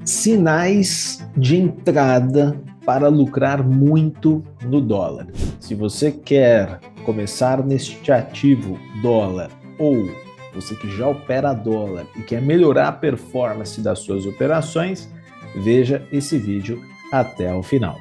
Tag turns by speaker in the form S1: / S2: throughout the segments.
S1: Sinais de entrada para lucrar muito no dólar. Se você quer começar neste ativo dólar ou você que já opera dólar e quer melhorar a performance das suas operações, veja esse vídeo até o final.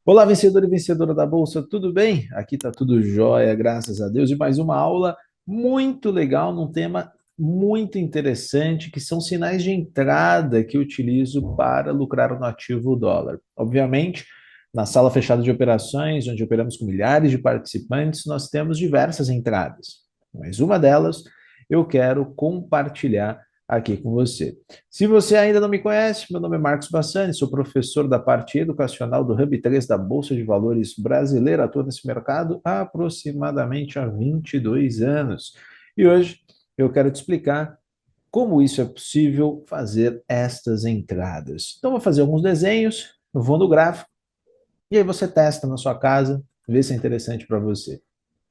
S1: Olá, vencedor e vencedora da Bolsa, tudo bem? Aqui tá tudo jóia, graças a Deus. E mais uma aula muito legal num tema muito interessante, que são sinais de entrada que eu utilizo para lucrar no ativo dólar. Obviamente, na sala fechada de operações, onde operamos com milhares de participantes, nós temos diversas entradas. Mas uma delas eu quero compartilhar aqui com você. Se você ainda não me conhece, meu nome é Marcos Bassani, sou professor da parte educacional do Hub 3 da Bolsa de Valores brasileira, atuo nesse mercado há aproximadamente há 22 anos. E hoje eu quero te explicar como isso é possível fazer estas entradas. Então, vou fazer alguns desenhos, eu vou no gráfico, e aí você testa na sua casa, vê se é interessante para você.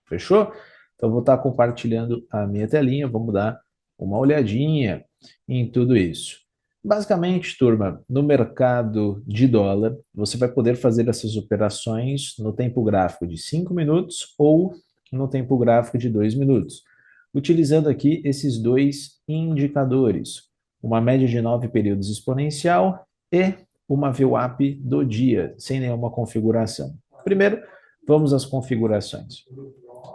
S1: Fechou? Então, vou estar compartilhando a minha telinha, vamos dar uma olhadinha em tudo isso. Basicamente, turma, no mercado de dólar, você vai poder fazer essas operações no tempo gráfico de 5 minutos ou no tempo gráfico de 2 minutos, utilizando aqui esses dois indicadores, uma média de 9 períodos exponencial e uma VWAP do dia, sem nenhuma configuração. Primeiro, vamos às configurações.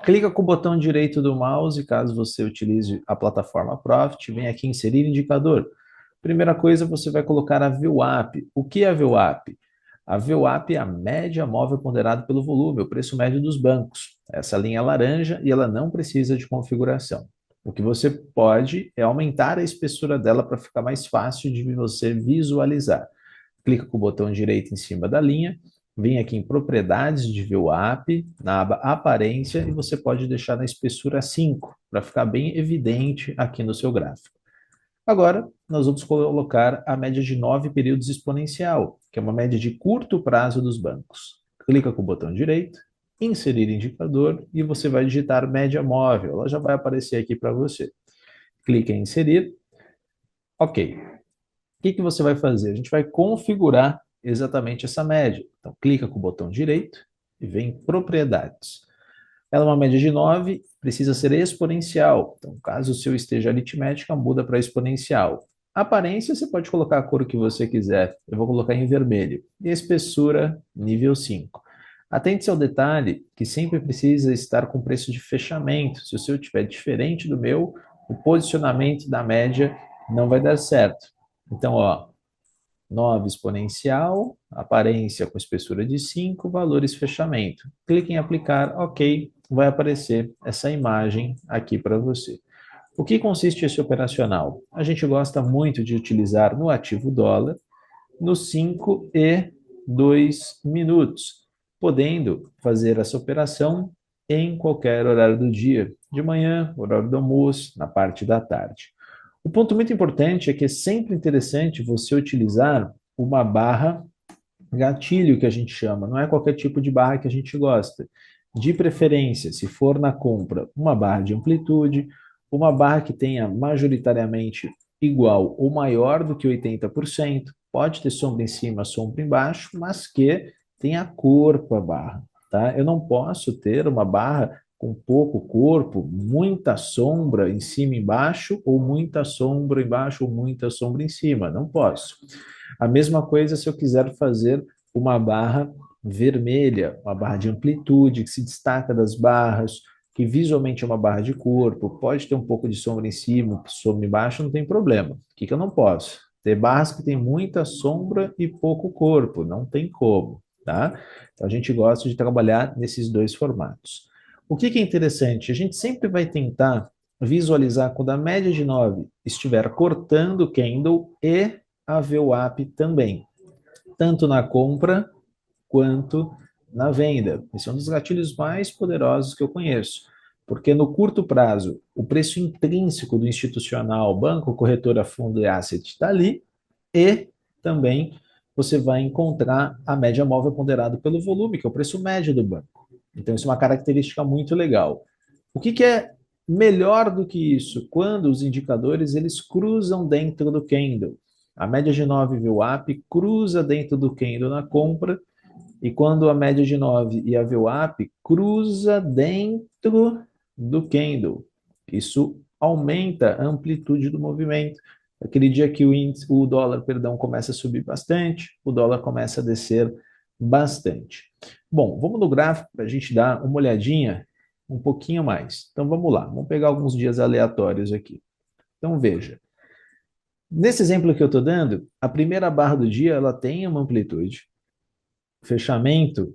S1: Clica com o botão direito do mouse, caso você utilize a plataforma Profit, vem aqui em inserir indicador. Primeira coisa, você vai colocar a VWAP. O que é a VWAP? A VWAP é a média móvel ponderada pelo volume, o preço médio dos bancos. Essa linha é laranja e ela não precisa de configuração. O que você pode é aumentar a espessura dela para ficar mais fácil de você visualizar. Clica com o botão direito em cima da linha, vem aqui em propriedades de VWAP, na aba aparência, e você pode deixar na espessura 5, para ficar bem evidente aqui no seu gráfico. Agora, nós vamos colocar a média de 9 períodos exponencial, que é uma média de curto prazo dos bancos. Clica com o botão direito, inserir indicador, e você vai digitar média móvel, ela já vai aparecer aqui para você. Clica em inserir, ok. O que você vai fazer? A gente vai configurar exatamente essa média. Então, clica com o botão direito e vem em propriedades. Ela é uma média de 9, precisa ser exponencial. Então, caso o seu esteja aritmética, muda para exponencial. A aparência, você pode colocar a cor que você quiser. Eu vou colocar em vermelho. E a espessura, nível 5. Atente-se ao detalhe que sempre precisa estar com preço de fechamento. Se o seu estiver diferente do meu, o posicionamento da média não vai dar certo. Então, ó, 9 exponencial, aparência com espessura de 5, valores fechamento. Clique em aplicar, ok, vai aparecer essa imagem aqui para você. O que consiste esse operacional? A gente gosta muito de utilizar no ativo dólar, nos 5 e 2 minutos, podendo fazer essa operação em qualquer horário do dia, de manhã, horário do almoço, na parte da tarde. O ponto muito importante é que é sempre interessante você utilizar uma barra gatilho, que a gente chama, não é qualquer tipo de barra que a gente gosta. De preferência, se for na compra, uma barra de amplitude, uma barra que tenha majoritariamente igual ou maior do que 80%, pode ter sombra em cima, sombra embaixo, mas que tenha corpo a barra, tá? Eu não posso ter uma barra com pouco corpo, muita sombra em cima e embaixo, ou muita sombra embaixo, ou muita sombra em cima. Não posso. A mesma coisa se eu quiser fazer uma barra vermelha, uma barra de amplitude, que se destaca das barras, que visualmente é uma barra de corpo, pode ter um pouco de sombra em cima, sombra embaixo, não tem problema. O que eu não posso? Ter barras que tem muita sombra e pouco corpo, não tem como, tá? Então a gente gosta de trabalhar nesses dois formatos. O que é interessante? A gente sempre vai tentar visualizar quando a média de 9 estiver cortando o candle e a VWAP também, tanto na compra quanto na venda. Esse é um dos gatilhos mais poderosos que eu conheço, porque no curto prazo, o preço intrínseco do institucional, banco, corretora, fundo e asset está ali, e também você vai encontrar a média móvel ponderada pelo volume, que é o preço médio do banco. Então, isso é uma característica muito legal. O que que é melhor do que isso? Quando os indicadores eles cruzam dentro do candle. A média de 9 VWAP cruza dentro do candle na compra, e quando a média de 9 e a VWAP cruza dentro do candle. Isso aumenta a amplitude do movimento. Aquele dia que o dólar, perdão, começa a subir bastante, o dólar começa a descer bastante. Bom, vamos no gráfico para a gente dar uma olhadinha um pouquinho mais. Então vamos lá, vamos pegar alguns dias aleatórios aqui. Então veja, nesse exemplo que eu estou dando, a primeira barra do dia ela tem uma amplitude, o fechamento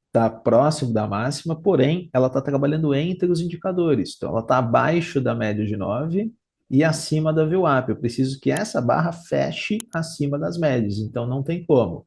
S1: está próximo da máxima, porém ela está trabalhando entre os indicadores. Então ela está abaixo da média de 9 e acima da VWAP. Eu preciso que essa barra feche acima das médias, então não tem como.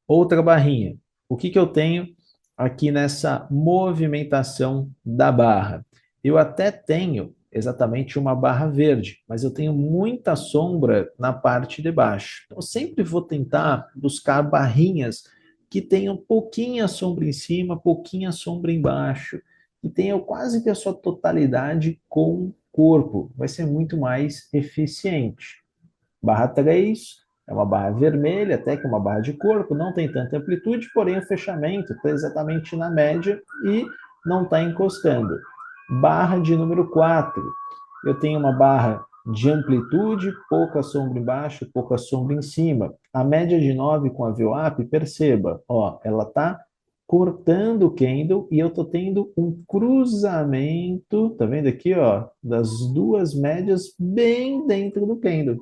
S1: Outra barrinha. O que que eu tenho aqui nessa movimentação da barra? Eu até tenho exatamente uma barra verde, mas eu tenho muita sombra na parte de baixo. Então, eu sempre vou tentar buscar barrinhas que tenham pouquinha sombra em cima, pouquinha sombra embaixo, que tenham quase que a sua totalidade com o corpo. Vai ser muito mais eficiente. Barra 3 é uma barra vermelha, até que é uma barra de corpo, não tem tanta amplitude, porém o fechamento está exatamente na média e não está encostando. Barra de número 4, eu tenho uma barra de amplitude, pouca sombra embaixo, pouca sombra em cima. A média de 9 com a VWAP, perceba, ó, ela está cortando o candle e eu estou tendo um cruzamento, tá vendo aqui, ó, das duas médias bem dentro do candle.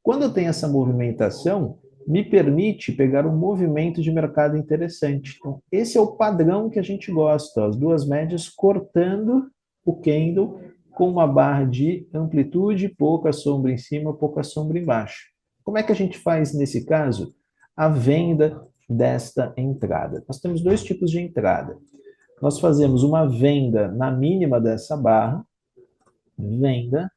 S1: Quando eu tenho essa movimentação, me permite pegar um movimento de mercado interessante. Então, esse é o padrão que a gente gosta, as duas médias cortando o candle com uma barra de amplitude, pouca sombra em cima, pouca sombra embaixo. Como é que a gente faz nesse caso? A venda desta entrada. Nós temos dois tipos de entrada. Nós fazemos uma venda na mínima dessa barra, venda.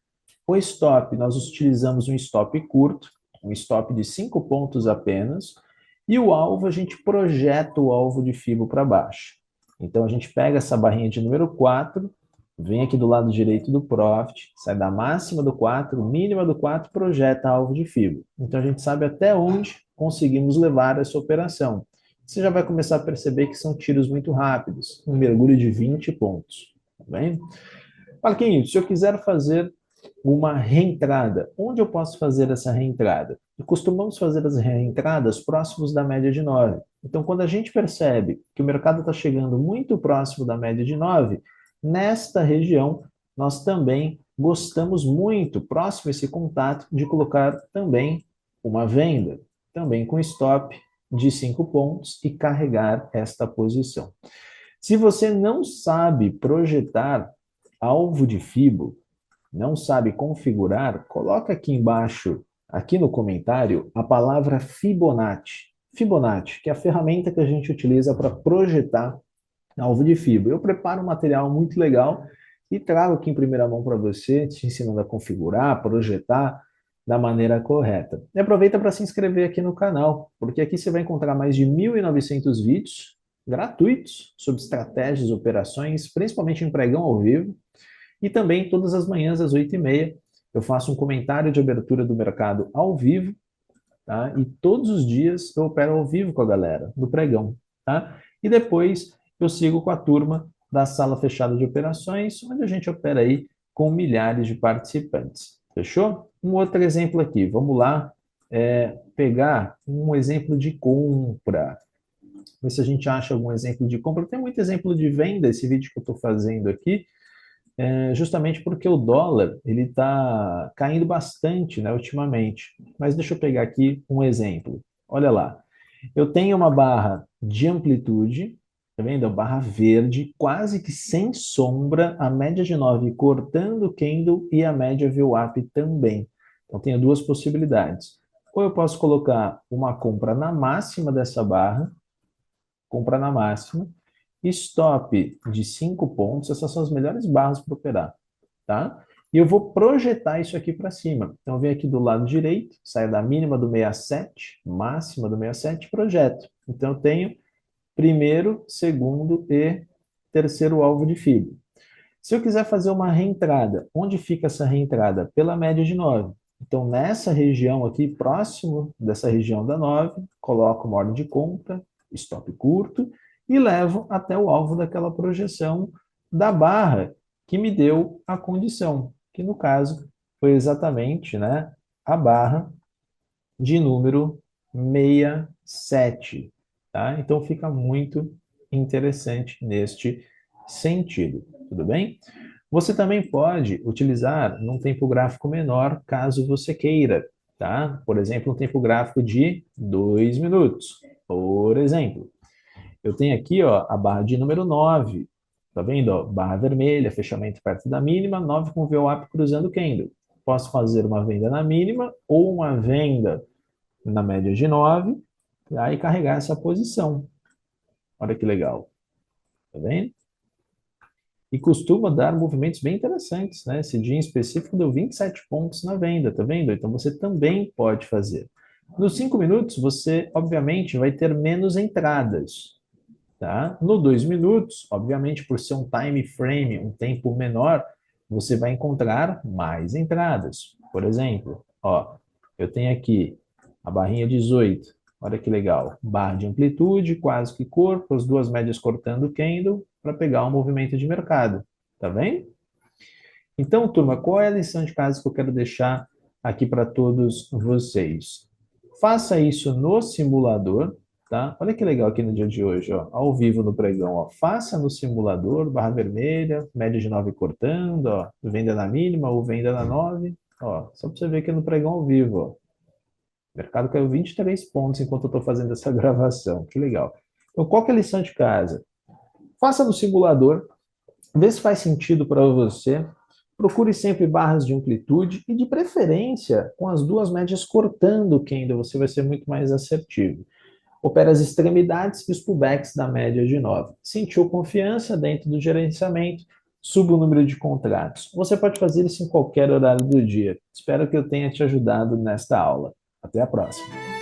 S1: O stop, nós utilizamos um stop curto, um stop de 5 pontos apenas, e o alvo, a gente projeta o alvo de FIBO para baixo. Então, a gente pega essa barrinha de número 4, vem aqui do lado direito do Profit, sai da máxima do 4, mínima do 4, projeta alvo de FIBO. Então, a gente sabe até onde conseguimos levar essa operação. Você já vai começar a perceber que são tiros muito rápidos, um mergulho de 20 pontos. Tá bem? Marquinhos, se eu quiser fazer uma reentrada. Onde eu posso fazer essa reentrada? E costumamos fazer as reentradas próximos da média de 9. Então, quando a gente percebe que o mercado está chegando muito próximo da média de 9, nesta região, nós também gostamos muito, próximo a esse contato, de colocar também uma venda, também com stop de 5 pontos e carregar esta posição. Se você não sabe projetar alvo de FIBO, não sabe configurar, coloca aqui embaixo, aqui no comentário, a palavra Fibonacci. Fibonacci, que é a ferramenta que a gente utiliza para projetar alvo de FIBO. Eu preparo um material muito legal e trago aqui em primeira mão para você, te ensinando a configurar, projetar da maneira correta. E aproveita para se inscrever aqui no canal, porque aqui você vai encontrar mais de 1.900 vídeos gratuitos sobre estratégias, operações, principalmente em pregão ao vivo. E também, todas as manhãs, às 8h30, eu faço um comentário de abertura do mercado ao vivo, tá? E todos os dias eu opero ao vivo com a galera, do pregão, tá? E depois eu sigo com a turma da sala fechada de operações, onde a gente opera aí com milhares de participantes. Fechou? Um outro exemplo aqui, vamos lá, pegar um exemplo de compra. Ver se a gente acha algum exemplo de compra. Tem muito exemplo de venda, esse vídeo que eu estou fazendo aqui, justamente porque o dólar ele está caindo bastante, né, ultimamente. Mas deixa eu pegar aqui um exemplo. Olha lá. Eu tenho uma barra de amplitude, tá vendo? A barra verde, quase que sem sombra, a média de 9 cortando o candle e a média VWAP também. Então, tenho duas possibilidades. Ou eu posso colocar uma compra na máxima dessa barra, compra na máxima, stop de 5 pontos, essas são as melhores barras para operar, tá? E eu vou projetar isso aqui para cima. Então, eu venho aqui do lado direito, saio da mínima do 67, máxima do 67, projeto. Então, eu tenho primeiro, segundo e terceiro alvo de fibra. Se eu quiser fazer uma reentrada, onde fica essa reentrada? Pela média de 9. Então, nessa região aqui, próximo dessa região da 9, coloco uma ordem de compra, stop curto, e levo até o alvo daquela projeção da barra que me deu a condição, que no caso foi exatamente, né, a barra de número 67, tá? Então fica muito interessante neste sentido, tudo bem? Você também pode utilizar num tempo gráfico menor, caso você queira, tá? Por exemplo, um tempo gráfico de 2 minutos. Por exemplo, eu tenho aqui, ó, a barra de número 9. Tá vendo? Ó, barra vermelha, fechamento perto da mínima, 9 com VWAP cruzando o candle. Posso fazer uma venda na mínima ou uma venda na média de 9, aí carregar essa posição. Olha que legal. Tá vendo? E costuma dar movimentos bem interessantes, né? Esse dia em específico deu 27 pontos na venda, tá vendo? Então você também pode fazer. Nos 5 minutos, você, obviamente, vai ter menos entradas, tá? No 2 minutos, obviamente, por ser um time frame, um tempo menor, você vai encontrar mais entradas. Por exemplo, ó, eu tenho aqui a barrinha 18. Olha que legal. Barra de amplitude, quase que corpo, as duas médias cortando o candle para pegar um movimento de mercado. Tá vendo? Então, turma, qual é a lição de casa que eu quero deixar aqui para todos vocês? Faça isso no simulador, tá? Olha que legal aqui no dia de hoje, ó, ao vivo no pregão, ó. Faça no simulador, barra vermelha, média de 9 cortando, ó, venda na mínima ou venda na 9, ó, só para você ver aqui no pregão ao vivo, ó. O mercado caiu 23 pontos enquanto eu estou fazendo essa gravação. Que legal. Então, qual que é a lição de casa? Faça no simulador, vê se faz sentido para você. Procure sempre barras de amplitude e, de preferência, com as duas médias cortando o candle, você vai ser muito mais assertivo. Opera as extremidades e os pullbacks da média de 9. Sentiu confiança dentro do gerenciamento, suba o número de contratos. Você pode fazer isso em qualquer horário do dia. Espero que eu tenha te ajudado nesta aula. Até a próxima.